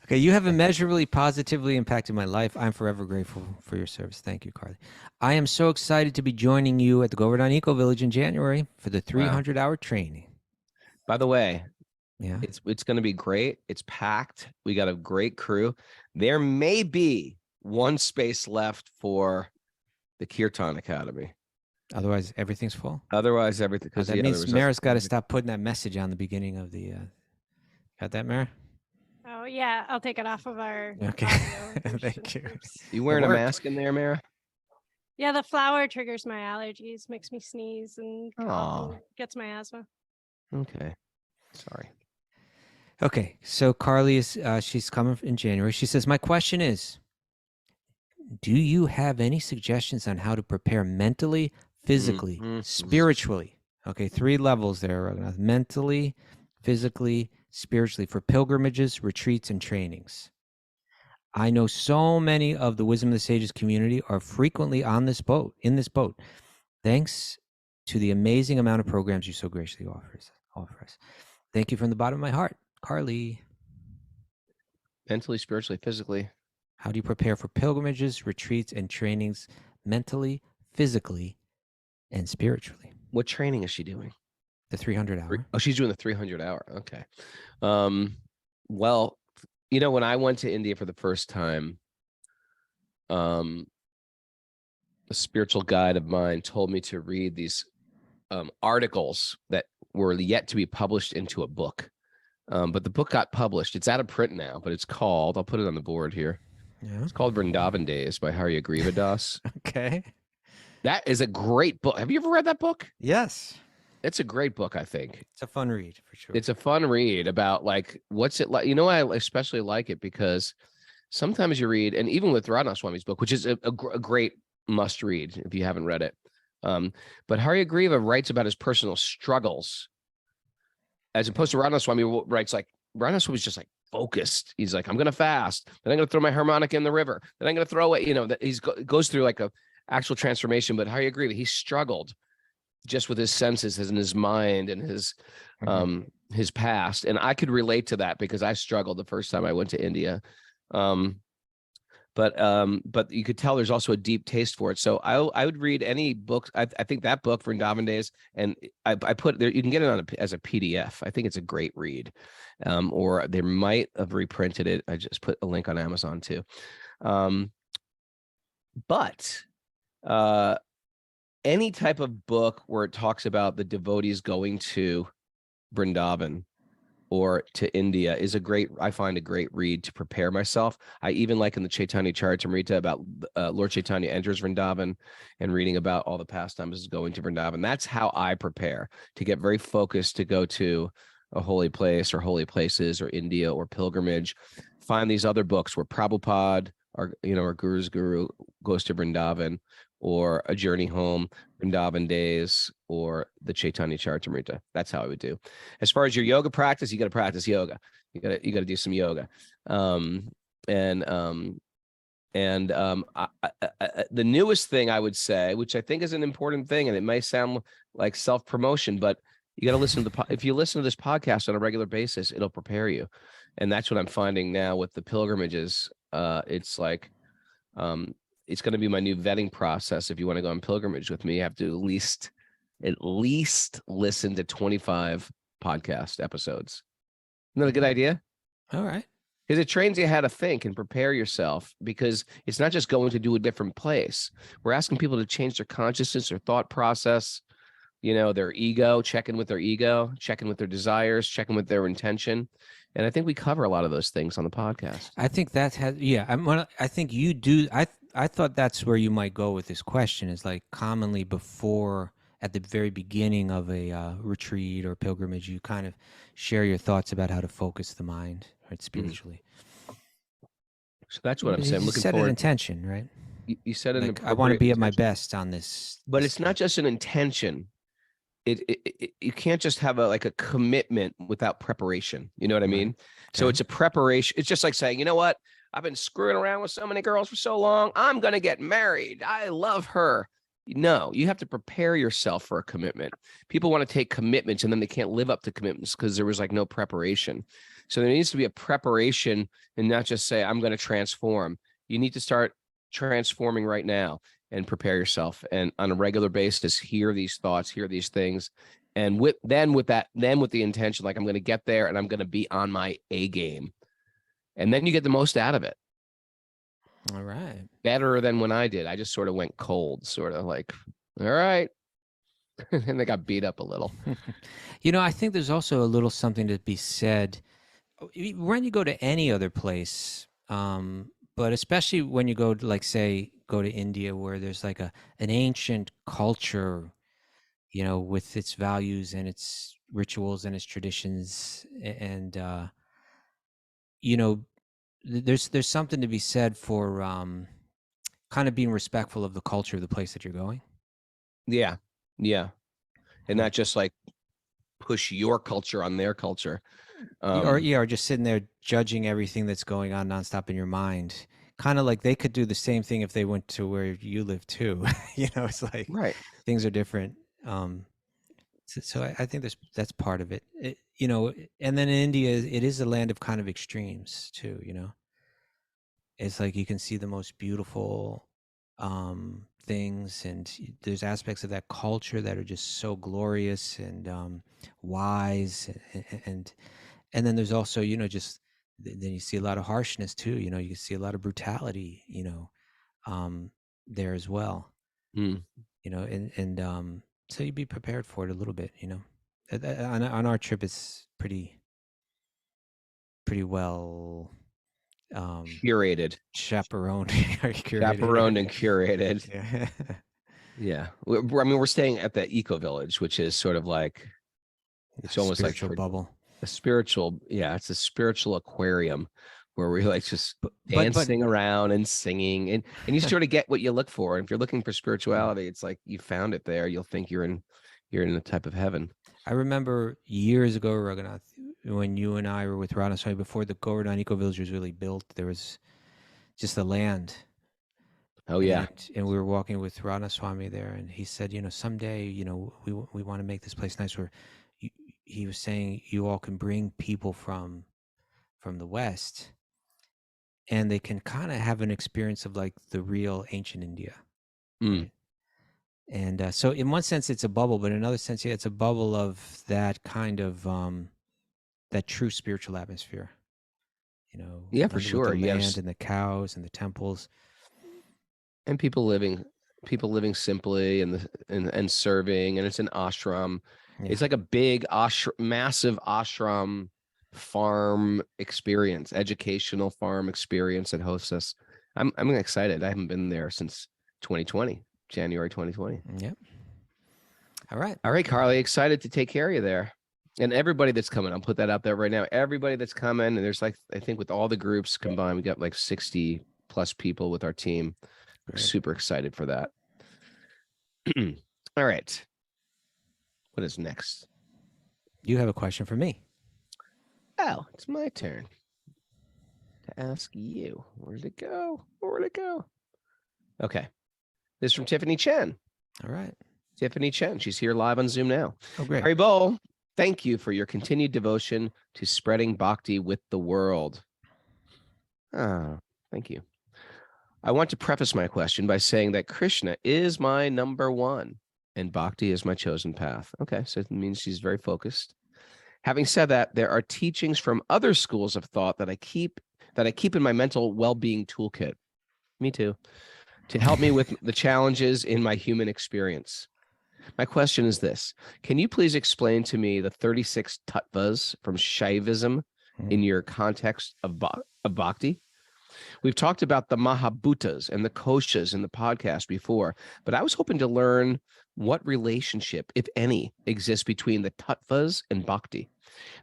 Okay, you have immeasurably positively impacted my life. I'm forever grateful for your service. Thank you, Carly. I am so excited to be joining you at the Govardhan Eco Village in January for the 300-hour training. By the way, yeah, it's going to be great. It's packed. We got a great crew. There may be one space left for the Kirtan Academy. Otherwise, everything's full. Otherwise, everything. That means Mara's got to stop putting that message on the beginning of the. Got that, Mara? Oh yeah, I'll take it off of our. Okay, thank you. You wearing a mask in there, Mara? Yeah, the flower triggers my allergies, makes me sneeze, and gets my asthma. Okay, sorry. Okay, so Carly is she's coming in January. She says, "My question is, do you have any suggestions on how to prepare mentally, physically, spiritually?" Okay, 3 levels there. Mentally, physically, spiritually, for pilgrimages, retreats, and trainings. I know so many of the Wisdom of the Sages community are frequently in this boat. Thanks to the amazing amount of programs you so graciously offer us. Thank you from the bottom of my heart, Carly. Mentally, spiritually, physically. How do you prepare for pilgrimages, retreats, and trainings mentally, physically, and spiritually? What training is she doing? The 300-hour. Oh, she's doing the 300-hour. Okay. Well, when I went to India for the first time, a spiritual guide of mine told me to read these articles that were yet to be published into a book. But the book got published. It's out of print now, but it's called, I'll put it on the board here. Yeah. It's called Vrindavan Days by Hari Agrivadas. Okay. That is a great book. Have you ever read that book? Yes. It's a great book, I think. It's a fun read, for sure. It's a fun read about what's it like. I especially like it because sometimes you read, and even with Radha Swami's book, which is a great must read if you haven't read it, But Haryagriva writes about his personal struggles, as opposed to Radha-Swami writes like Radha-Swami was just like focused. He's like, I'm going to fast, then I'm going to throw my harmonica in the river, then I'm going to throw it. That goes through like a actual transformation. But Haryagriva, he struggled just with his senses and his mind and his past. And I could relate to that because I struggled the first time I went to India. But you could tell there's also a deep taste for it. So I would read any book. I think that book, Vrindavan Days, and I put there, you can get it as a PDF. I think it's a great read. Or they might have reprinted it. I just put a link on Amazon too. But any type of book where it talks about the devotees going to Vrindavan or to India is I find a great read to prepare myself. I even like in the Chaitanya Charitamrita about Lord Chaitanya enters Vrindavan and reading about all the pastimes going to Vrindavan. That's how I prepare to get very focused to go to a holy place or holy places or India or pilgrimage. Find these other books where Prabhupada or our guru's guru goes to Vrindavan, or A Journey Home, Vrindavan Days, or the Chaitanya Charitamrita. That's how I would do. As far as your yoga practice, you got to practice yoga. You got to do some yoga. The newest thing I would say, which I think is an important thing, and it may sound like self-promotion, but you got to listen to if you listen to this podcast on a regular basis, it'll prepare you. And that's what I'm finding now with the pilgrimages. It's like, it's going to be my new vetting process. If you want to go on pilgrimage with me, you have to at least listen to 25 podcast episodes. Isn't that a good idea? All right. Because it trains you how to think and prepare yourself, because it's not just going to do a different place. We're asking people to change their consciousness, their thought process, their ego, check in with their ego, check in with their desires, check in with their intention. And I think we cover a lot of those things on the podcast. I think I think you do. I thought that's where you might go with this question, is like commonly at the very beginning of a retreat or pilgrimage, you kind of share your thoughts about how to focus the mind, right, spiritually. So that's what I'm saying. You set an intention, right? You said an I want to be at my best on this. But it's not just an intention. You can't just have a commitment without preparation. You know what I mean? Okay. So it's a preparation. It's just like saying, you know what? I've been screwing around with so many girls for so long. I'm going to get married. I love her. No, you have to prepare yourself for a commitment. People want to take commitments and then they can't live up to commitments because there was no preparation. So there needs to be a preparation and not just say, I'm going to transform. You need to start transforming right now and prepare yourself. And on a regular basis, hear these thoughts, hear these things. And with the intention, like I'm going to get there and I'm going to be on my A game. And then you get the most out of it. All right. Better than when I did. I just sort of went cold, sort of like, all right. And they got beat up a little. I think there's also a little something to be said when you go to any other place, but especially when you go to, go to India, where there's like an ancient culture, with its values and its rituals and its traditions. And, there's something to be said for kind of being respectful of the culture of the place that you're going. Yeah. Yeah. And not just push your culture on their culture. Or just sitting there judging everything that's going on nonstop in your mind. Kind of like they could do the same thing if they went to where you live too. It's like right. Things are different. So I think that's part of it. And then in India, it is a land of kind of extremes too. It's like you can see the most beautiful things, and there's aspects of that culture that are just so glorious and wise, and then there's also then you see a lot of harshness too. You can see a lot of brutality there as well. So you be prepared for it a little bit. On our trip, it's pretty well curated, chaperoned and curated. Yeah. Yeah. We're staying at the Eco Village, which is sort of like, it's almost like a bubble. A spiritual, it's a spiritual aquarium where we're like just but dancing around and singing, and you sort of get what you look for. And if you're looking for spirituality, it's like you found it there. You'll think you're in a type of heaven. I remember years ago, Raghunath, when you and I were with Radha before the Govardhan Eco Village was really built, there was just the land. Oh yeah. And we were walking with Radha Swami there, and he said, someday, we want to make this place nice. Where he was saying you all can bring people from the West, and they can kind of have an experience of like the real ancient India. Right? And so in one sense it's a bubble, but in another sense, yeah, it's a bubble of that kind of that true spiritual atmosphere. Yeah, for with sure. the land and the cows and the temples, and people living simply and serving, and it's an ashram. Yeah. It's like a big massive ashram farm experience, educational farm experience that hosts us. I'm excited. I haven't been there since 2020, January 2020. Yep. All right, Carly, excited to take care of you there. And everybody that's coming, I'll put that out there right now. Everybody that's coming, and there's like, I think with all the groups combined, we got like 60 plus people with our team. We're super excited for that. All right. What is next? You have a question for me. Oh, it's my turn to ask you. Where'd it go? Okay. This is from Tiffany Chen. All right. Tiffany Chen. She's here live on Zoom now. Oh, great. Harry Bowl, thank you for your continued devotion to spreading bhakti with the world. Ah, thank you. I want to preface my question by saying that Krishna is my number one and bhakti is my chosen path. Okay, so it means she's very focused. Having said that, there are teachings from other schools of thought that I keep in my mental well-being toolkit. Me too. To help me with the challenges in my human experience. My question is this: can you please explain to me the 36 tattvas from Shaivism in your context of bhakti? We've talked about the Mahabhutas and the Koshas in the podcast before, but I was hoping to learn what relationship, if any, exists between the tattvas and bhakti.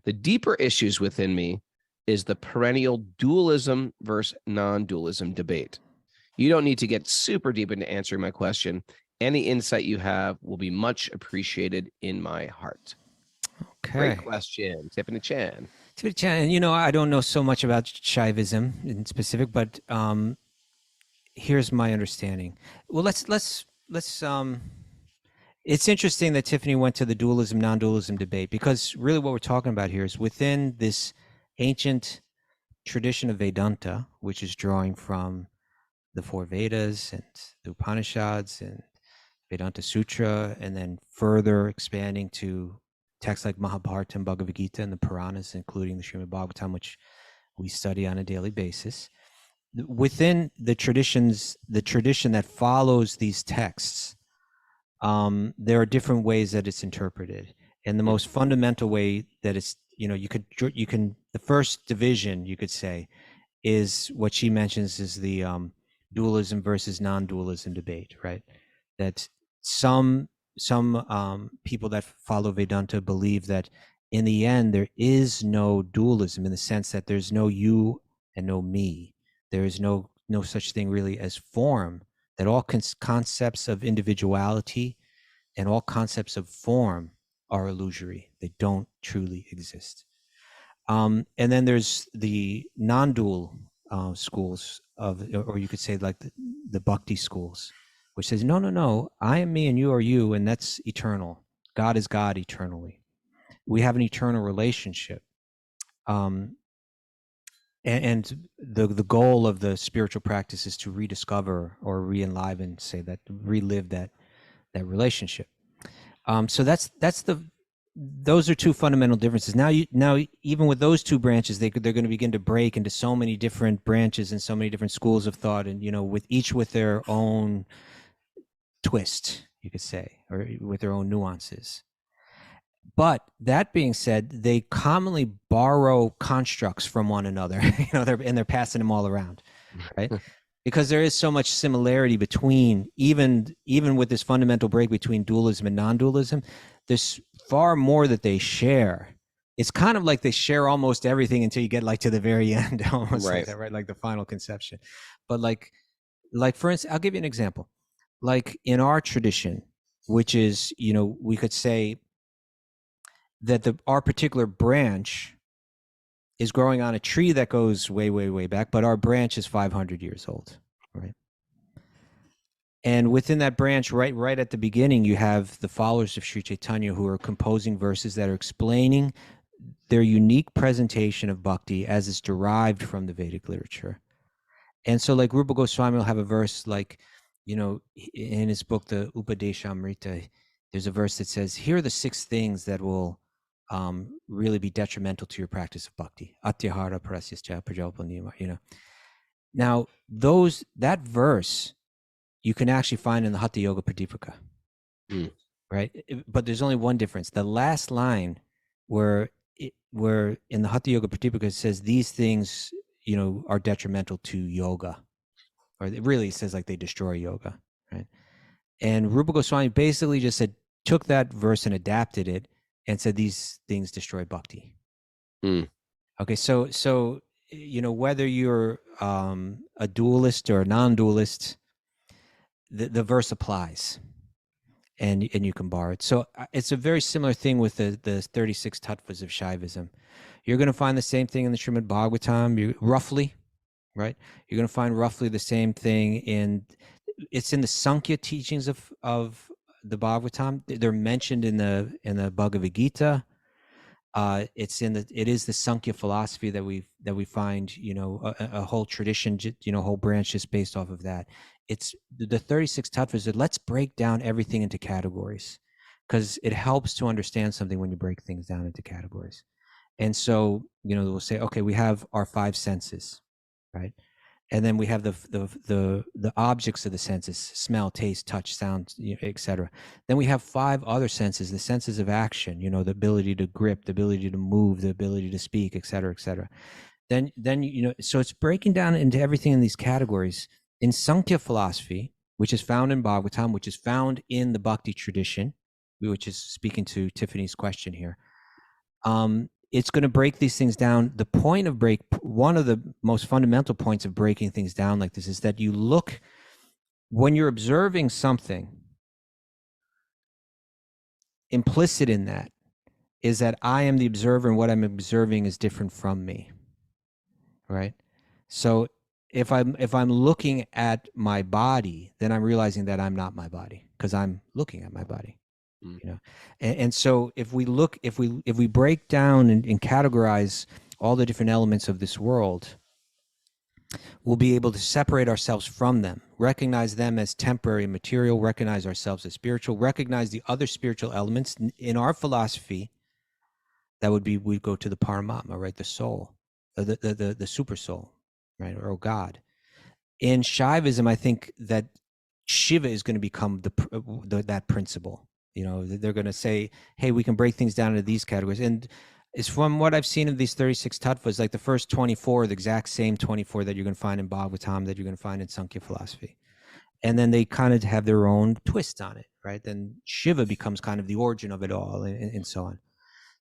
The deeper issues within me is the perennial dualism versus non-dualism debate. You don't need to get super deep into answering my question. Any insight you have will be much appreciated in my heart. Okay. Great question, Tiffany Chen. Tiffany Chen, and I don't know so much about Shaivism in specific, but here's my understanding. Well, let's it's interesting that Tiffany went to the dualism, non-dualism debate, because really what we're talking about here is within this ancient tradition of Vedanta, which is drawing from the four Vedas and the Upanishads and Vedanta Sutra, and then further expanding to texts like Mahabharata and Bhagavad Gita and the Puranas, including the Srimad Bhagavatam, which we study on a daily basis. Within the tradition that follows these texts, there are different ways that it's interpreted. And the most fundamental way that it's, you can, the first division, you could say, is what she mentions is the dualism versus non-dualism debate, right? That some people that follow Vedanta believe that in the end there is no dualism, in the sense that there's no you and no me. There is no such thing really as form, that all concepts of individuality and all concepts of form are illusory. They don't truly exist. And then there's the non-dual schools of, or you could say like the bhakti schools, which says, no, I am me and you are you, and that's eternal. God is God eternally. We have an eternal relationship. And the goal of the spiritual practice is to rediscover or re-enliven, relive that relationship. So those are two fundamental differences. Now even with those two branches, they're going to begin to break into so many different branches and so many different schools of thought, and with their own twist, you could say, or with their own nuances. But that being said, they commonly borrow constructs from one another, they're passing them all around, right? Because there is so much similarity between, even with this fundamental break between dualism and non-dualism, there's far more that they share it's kind of like they share almost everything until you get like to the very end, almost Right. like that, right? Like the final conception. But like for instance, I'll give you an example. Like in our tradition, which is, we could say that our particular branch is growing on a tree that goes way, way, way back, but our branch is 500 years old, right? And within that branch, right at the beginning, you have the followers of Sri Chaitanya who are composing verses that are explaining their unique presentation of bhakti as it's derived from the Vedic literature. And so like Rupa Goswami will have a verse like, in his book, the Upadeshamrita, there's a verse that says, here are the 6 things that will really be detrimental to your practice of bhakti. Atyahara parasyascha prajalpa niyama, Now, that verse you can actually find in the Hatha Yoga Pradipika, right? But there's only one difference. The last line where in the Hatha Yoga Pradipika it says these things, are detrimental to yoga, or it really says like they destroy yoga, right? And Rupa Goswami basically just took that verse and adapted it and said these things destroy bhakti. Okay, so whether you're a dualist or a non-dualist, the verse applies, and you can borrow it. So it's a very similar thing with the 36 tattvas of Shaivism. You're going to find the same thing in the Srimad Bhagavatam, roughly, right? You're going to find roughly the same thing it's in the Sankhya teachings of the Bhagavatam. They're mentioned in the Bhagavad Gita. It is the Sankhya philosophy that we find, a whole tradition, whole branch just based off of that. It's the 36 tattvas that let's break down everything into categories, because it helps to understand something when you break things down into categories. And so, we'll say, okay, we have our 5 senses, right? And then we have the objects of the senses: smell, taste, touch, sound, etc. Then we have 5 other senses: the senses of action, the ability to grip, the ability to move, the ability to speak, etc., etc. Then so it's breaking down into everything in these categories. In Sankhya philosophy, which is found in Bhagavatam, which is found in the Bhakti tradition, which is speaking to Tiffany's question here. It's going to break these things down. The point of one of the most fundamental points of breaking things down like this is that you look, when you're observing something, implicit in that is that I am the observer, and what I'm observing is different from me, right? So if I'm looking at my body, then I'm realizing that I'm not my body because I'm looking at my body. And so if we break down and categorize all the different elements of this world, we'll be able to separate ourselves from them, recognize them as temporary material, recognize ourselves as spiritual, recognize the other spiritual elements. In our philosophy, that would be, we go to the Paramatma, right? The soul, the super soul, right? Or God. In Shaivism, I think that Shiva is going to become that principle. They're going to say, hey, we can break things down into these categories. And it's from what I've seen of these 36 tattvas, like the first 24 are the exact same 24 that you're going to find in Bhagavatam, that you're going to find in Sankhya philosophy. And then they kind of have their own twist on it, right? Then Shiva becomes kind of the origin of it all, and so on.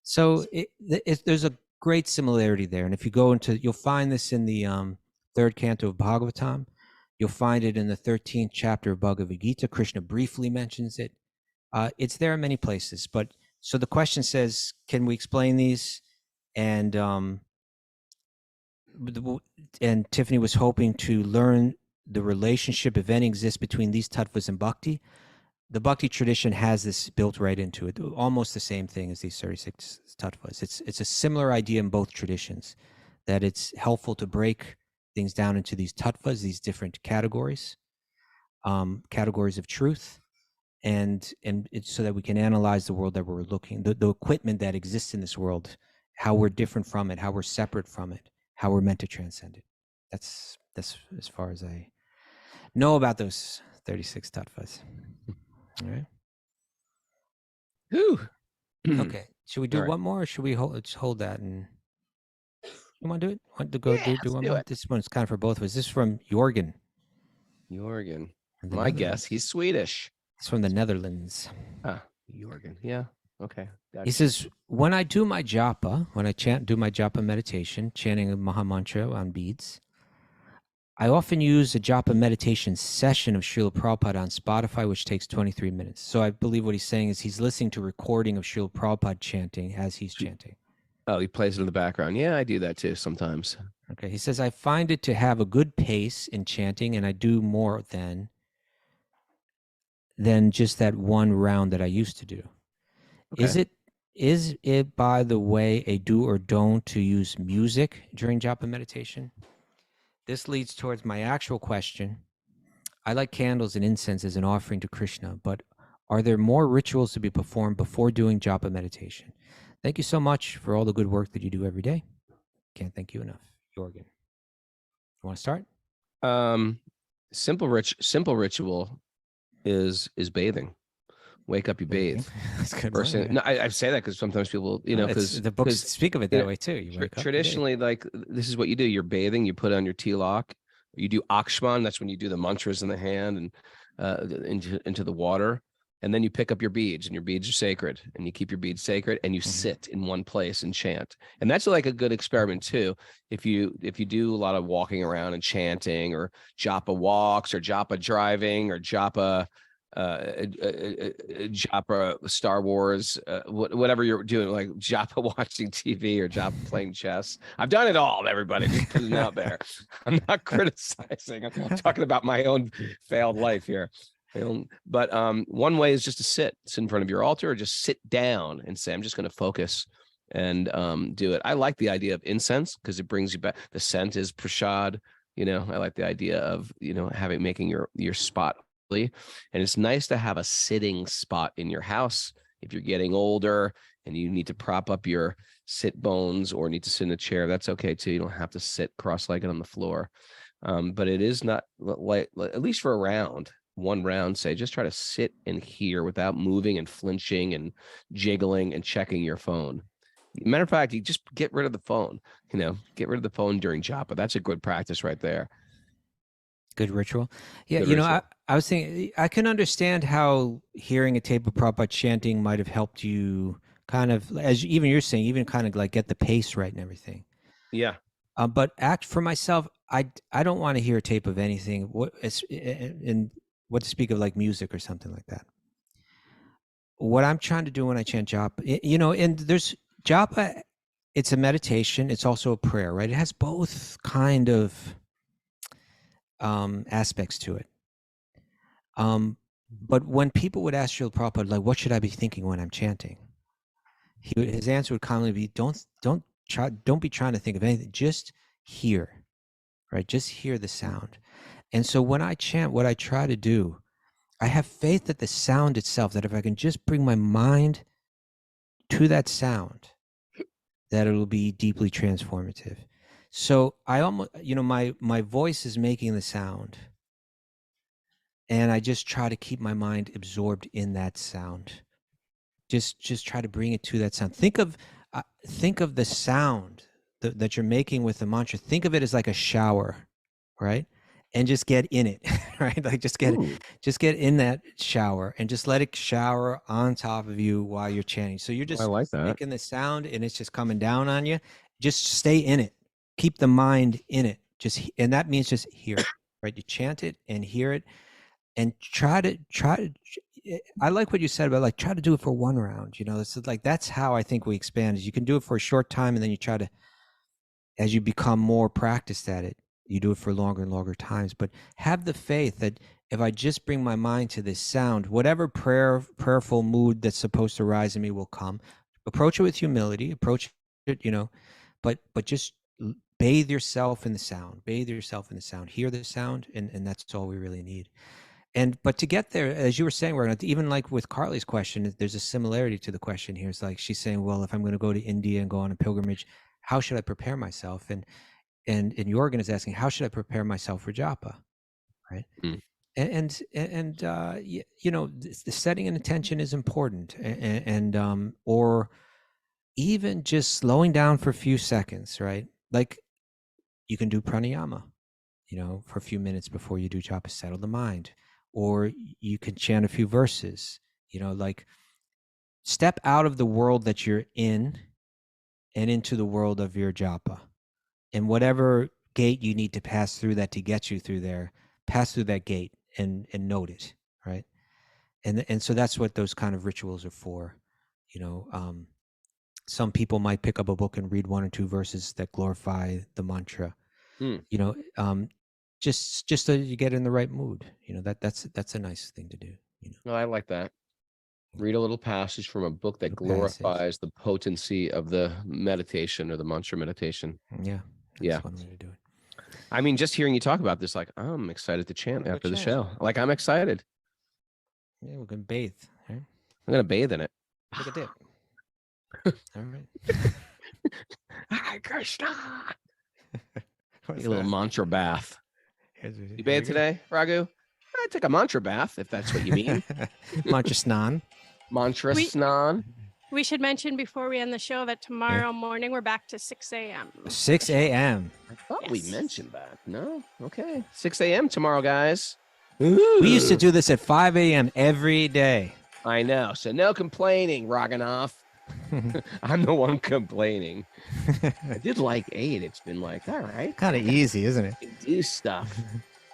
So there's a great similarity there. And if you go you'll find this in the 3rd canto of Bhagavatam. You'll find it in the 13th chapter of Bhagavad Gita. Krishna briefly mentions it. It's there in many places, but so the question says, can we explain these? And Tiffany was hoping to learn the relationship, if any, exists between these tattvas and bhakti. The bhakti tradition has this built right into it, almost the same thing as these 36 tattvas. It's a similar idea in both traditions, that it's helpful to break things down into these tattvas, these different categories, categories of truth. And it's so that we can analyze the world that we're looking, the equipment that exists in this world, how we're different from it, how we're separate from it, how we're meant to transcend it. That's as far as I know about those 36 tattvas. All right. Whew. Okay. Should we do one more, or should we hold that? And you want to do it? Want to go do one more? This one's kind of for both of us. This is from Jorgen. My guess, he's Swedish. It's from the Netherlands. Jorgen. Yeah. Okay. He Gotcha. says, when I do my japa, when I do my japa meditation, chanting a Maha Mantra on beads, I often use a japa meditation session of Srila Prabhupada on Spotify, which takes 23 minutes. So I believe what he's saying is he's listening to a recording of Srila Prabhupada chanting as he's chanting. Oh, he plays it in the background. Yeah, I do that too sometimes. Okay. He says, I find it to have a good pace in chanting, and I do more than just that one round that I used to do. Okay. Is it, by the way, a do or don't to use music during japa meditation? This leads towards my actual question. I like candles and incense as an offering to Krishna, but are there more rituals to be performed before doing japa meditation? Thank you so much for all the good work that you do every day. Can't thank you enough. Jorgen, you want to start? Simple ritual is bathing. Wake up, you bathe. That's good. First thing, no, I say that because sometimes people, because the books speak of it that way too. You wake up, traditionally, like this is what you do. You're bathing. You put on your tilak. You do akshman. That's when you do the mantras in the hand and into the water, and then you pick up your beads, and your beads are sacred, and you keep your beads sacred, and you sit in one place and chant. And that's like a good experiment too. If you do a lot of walking around and chanting, or japa walks, or japa driving, or japa Japa, Star Wars, whatever you're doing, like Japa watching TV or Japa playing chess. I've done it all, everybody. Just putting it out there. I'm not criticizing. I'm talking about my own failed life here. But one way is just to sit in front of your altar, or just sit down and say, I'm just going to focus and do it. I like the idea of incense because it brings you back. The scent is prasad. I like the idea of making your spot. And it's nice to have a sitting spot in your house if you're getting older and you need to prop up your sit bones or need to sit in a chair. That's okay too. You don't have to sit cross-legged on the floor. But it is not like, at least for one round, say, just try to sit and hear without moving and flinching and jiggling and checking your phone. Matter of fact, you just get rid of the phone, get rid of the phone during japa. That's a good practice right there. Good ritual. Yeah, I was thinking, I can understand how hearing a tape of Prabhupada chanting might have helped you kind of, as even you're saying, even kind of like get the pace right and everything. Yeah. But for myself, I don't want to hear a tape of anything. And what to speak of like music or something like that. What I'm trying to do when I chant japa, and there's japa, it's a meditation. It's also a prayer, right? It has both kind of aspects to it. But when people would ask Srila Prabhupada, like, what should I be thinking when I'm chanting? His answer would commonly be, don't be trying to think of anything. Just hear, right? Just hear the sound. And so when I chant, what I try to do, I have faith that the sound itself, that if I can just bring my mind to that sound, that it'll be deeply transformative. So I almost, my voice is making the sound, and I just try to keep my mind absorbed in that sound. Just try to bring it to that sound. Think of the sound that you're making with the mantra. Think of it as like a shower, right? And just get in it, right? Like just get in that shower and just let it shower on top of you while you're chanting. So you're just making the sound and it's just coming down on you. Just stay in it. Keep the mind in it. And that means just hear it, right? You chant it and hear it, and try to. I like what you said about like try to do it for one round. It's like that's how I think we expand. Is you can do it for a short time, and then you try to, as you become more practiced at it, you do it for longer and longer times. But have the faith that if I just bring my mind to this sound, whatever prayerful mood that's supposed to rise in me will come. Approach it with humility. Approach it, but just bathe yourself in the sound. Bathe yourself in the sound. Hear the sound, and that's all we really need. But to get there, as you were saying, even like with Carly's question, there's a similarity to the question here. It's like she's saying, well, if I'm going to go to India and go on a pilgrimage, how should I prepare myself? And Jorgen is asking, how should I prepare myself for japa, right? The setting an intention is important, or even just slowing down for a few seconds, right? Like you can do pranayama, for a few minutes before you do japa, settle the mind. Or you can chant a few verses, like step out of the world that you're in and into the world of your japa. And whatever gate you need to pass through that to get you through there, pass through that gate and note it, right? And so that's what those kind of rituals are for. Some people might pick up a book and read 1 or 2 verses that glorify the mantra. Just so you get in the right mood. That's a nice thing to do. No, I like that. Read a little passage from a book that glorifies the potency of the meditation or the mantra meditation. Yeah. That's one way to do it. I mean, just hearing you talk about this, like, I'm excited to chant after the show. Like, I'm excited. Yeah, we're going to bathe. Right? I'm going to bathe in it. Take a dip. All right. Hi, Krishna. What's Take a little that? mantra bath. You bathe go. today, Raghu? I take a mantra bath, if that's what you mean. Mantra snan. Mantra snan. We should mention before we end the show that tomorrow morning we're back to 6 a.m. 6 a.m. I thought we Yes. mentioned that. No? Okay. 6 a.m. tomorrow, guys. We used to do this at 5 a.m. every day. I know. So no complaining, Raghunath. I'm the one complaining. I did like 8. It's been like, all right. Kind of easy, isn't it? Can do stuff.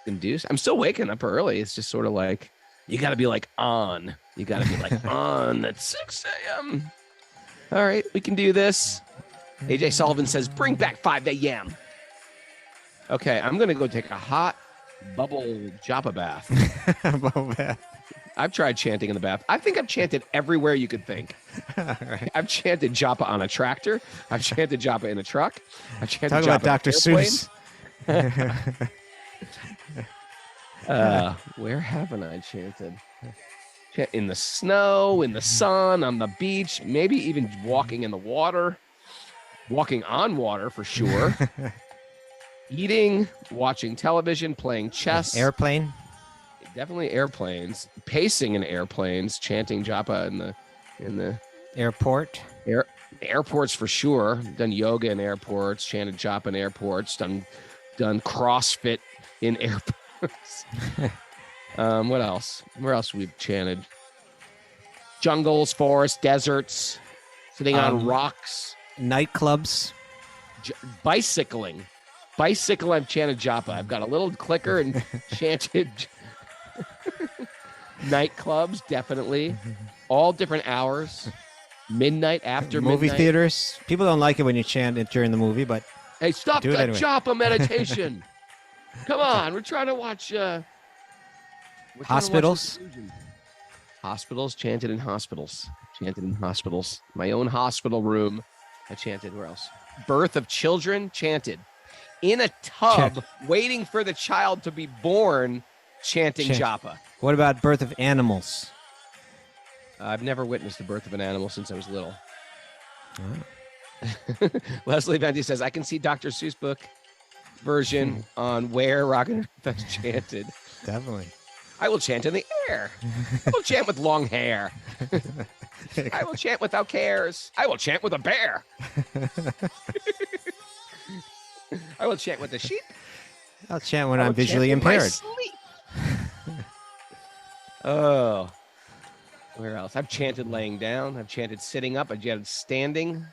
I'm still waking up early. It's just sort of like, you got to be like on. You got to be like on at 6 a.m. All right, we can do this. AJ Sullivan says, bring back 5 a.m. Okay, I'm going to go take a hot bubble japa bath. Bubble bath. I've tried chanting in the bath. I think I've chanted everywhere you could think. Right. I've chanted japa on a tractor. I've chanted japa in a truck. I've chanted Talk japa about on Dr. an airplane. Seuss. Where haven't I chanted? In the snow, in the sun, on the beach, maybe even walking in the water, walking on water for sure. Eating, watching television, playing chess. Airplane. Definitely airplanes. Pacing in airplanes, chanting japa in the Airport. airports for sure. Done yoga in airports, chanted japa in airports, done CrossFit in airports. What else? Where else we've chanted? Jungles, forests, deserts, sitting on rocks. Nightclubs. Bicycling. I've chanted japa. I've got a little clicker and chanted. Nightclubs, definitely. All different hours. Midnight, after Movie midnight. theaters. People don't like it when you chant it during the movie, but Hey, stop do it that anyway. japa meditation. Come on, we're trying to watch. Hospitals? Hospitals, chanted in hospitals. My own hospital room. I chanted. Where else? Birth of children, chanted. In a tub, waiting for the child to be born, chanting japa. What about birth of animals? I've never witnessed the birth of an animal since I was little. Leslie Venti says, I can see Dr. Seuss book version on where Rockin' has chanted. Definitely. I will chant in the air. I will chant with long hair. I will chant without cares. I will chant with a bear. I will chant with a sheep. I'll chant when I I'm will visually chant in my impaired. sleep. Oh. Where else? I've chanted laying down. I've chanted sitting up. I've chanted standing.